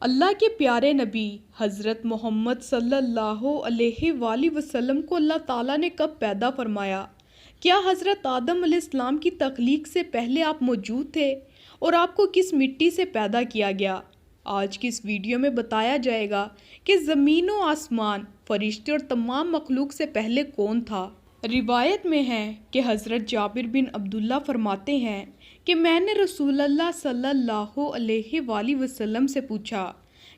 اللہ کے پیارے نبی حضرت محمد صلی اللہ علیہ وآلہ وسلم کو اللہ تعالیٰ نے کب پیدا فرمایا؟ کیا حضرت آدم علیہ السلام کی تخلیق سے پہلے آپ موجود تھے اور آپ کو کس مٹی سے پیدا کیا گیا؟ آج کی اس ویڈیو میں بتایا جائے گا کہ زمین و آسمان، فرشتے اور تمام مخلوق سے پہلے کون تھا۔ روایت میں ہے کہ حضرت جابر بن عبداللہ فرماتے ہیں کہ میں نے رسول اللہ صلی اللہ علیہ وآلہ وسلم سے پوچھا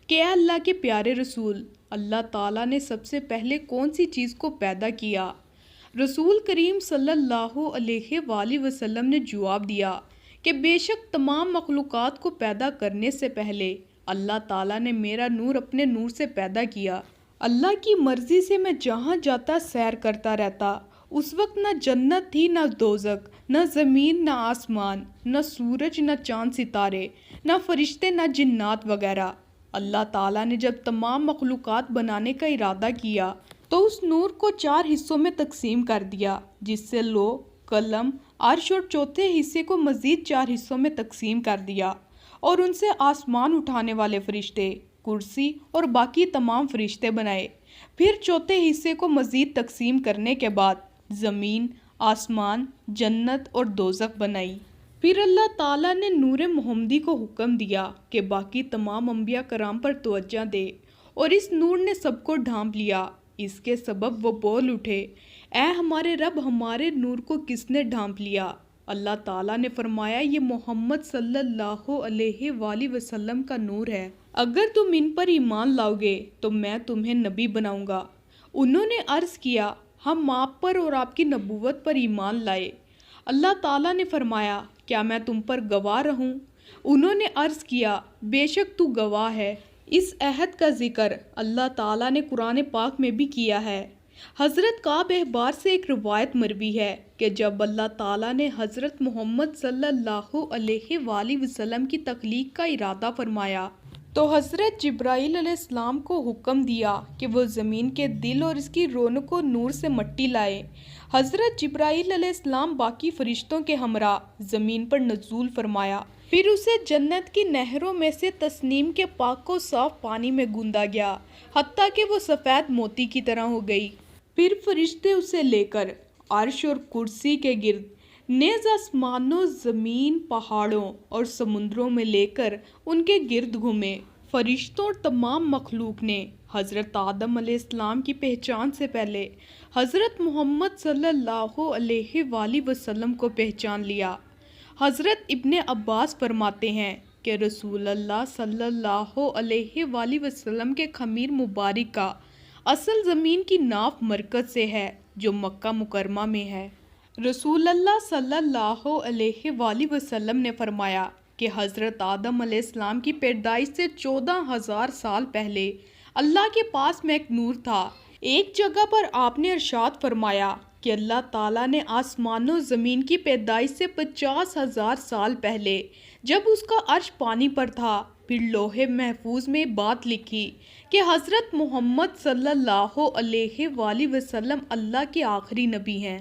کہ اے اللہ کے پیارے رسول، اللہ تعالیٰ نے سب سے پہلے کون سی چیز کو پیدا کیا؟ رسول کریم صلی اللہ علیہ وآلہ وسلم نے جواب دیا کہ بے شک تمام مخلوقات کو پیدا کرنے سے پہلے اللہ تعالیٰ نے میرا نور اپنے نور سے پیدا کیا۔ اللہ کی مرضی سے میں جہاں جاتا سیر کرتا رہتا۔ اس وقت نہ جنت تھی نہ دوزخ، نہ زمین نہ آسمان، نہ سورج نہ چاند ستارے، نہ فرشتے نہ جنات وغیرہ۔ اللہ تعالیٰ نے جب تمام مخلوقات بنانے کا ارادہ کیا تو اس نور کو 4 حصوں میں تقسیم کر دیا، جس سے لوح، قلم، عرش اور چوتھے حصے کو مزید 4 حصوں میں تقسیم کر دیا اور ان سے آسمان اٹھانے والے فرشتے، کرسی اور باقی تمام فرشتے بنائے۔ پھر چوتھے حصے کو مزید تقسیم کرنے کے بعد زمین، آسمان، جنت اور دوزخ بنائی۔ پھر اللہ تعالیٰ نے نور محمدی کو حکم دیا کہ باقی تمام انبیاء کرام پر توجہ دے، اور اس نور نے سب کو ڈھانپ لیا۔ اس کے سبب وہ بول اٹھے، اے ہمارے رب، ہمارے نور کو کس نے ڈھانپ لیا؟ اللہ تعالیٰ نے فرمایا، یہ محمد صلی اللہ علیہ وآلہ وسلم کا نور ہے۔ اگر تم ان پر ایمان لاؤ گے تو میں تمہیں نبی بناؤں گا۔ انہوں نے عرض کیا، ہم آپ پر اور آپ کی نبوت پر ایمان لائے۔ اللہ تعالیٰ نے فرمایا، کیا میں تم پر گواہ رہوں؟ انہوں نے عرض کیا، بے شک تو گواہ ہے۔ اس عہد کا ذکر اللہ تعالیٰ نے قرآن پاک میں بھی کیا ہے۔ حضرت کعب احبار سے ایک روایت مروی ہے کہ جب اللہ تعالیٰ نے حضرت محمد صلی اللہ علیہ وآلہ وسلم کی تخلیق کا ارادہ فرمایا تو حضرت جبرائیل علیہ السلام کو حکم دیا کہ وہ زمین کے دل اور اس کی رونق و نور سے مٹی لائے۔ حضرت جبرائیل علیہ السلام باقی فرشتوں کے ہمراہ زمین پر نزول فرمایا، پھر اسے جنت کی نہروں میں سے تسنیم کے پاک و صاف پانی میں گوندا گیا، حتیٰ کہ وہ سفید موتی کی طرح ہو گئی۔ پھر فرشتے اسے لے کر عرش اور کرسی کے گرد، نیز آسمانوں، زمین، پہاڑوں اور سمندروں میں لے کر ان کے گرد گھومے۔ فرشتوں اور تمام مخلوق نے حضرت آدم علیہ السلام کی پہچان سے پہلے حضرت محمد صلی اللہ علیہ وآلہ وسلم کو پہچان لیا۔ حضرت ابن عباس فرماتے ہیں کہ رسول اللہ صلی اللہ علیہ وآلہ وسلم کے خمیر مبارک کا اصل زمین کی ناف مرکز سے ہے جو مکہ مکرمہ میں ہے۔ رسول اللہ صلی اللہ علیہ وآلہ وسلم نے فرمایا کہ حضرت آدم علیہ السلام کی پیدائش سے 14,000 سال پہلے اللہ کے پاس میں ایک نور تھا۔ ایک جگہ پر آپ نے ارشاد فرمایا کہ اللہ تعالیٰ نے آسمان و زمین کی پیدائش سے 50,000 سال پہلے جب اس کا عرش پانی پر تھا، پھر لوح محفوظ میں بات لکھی کہ حضرت محمد صلی اللہ علیہ وآلہ وسلم اللہ کے آخری نبی ہیں۔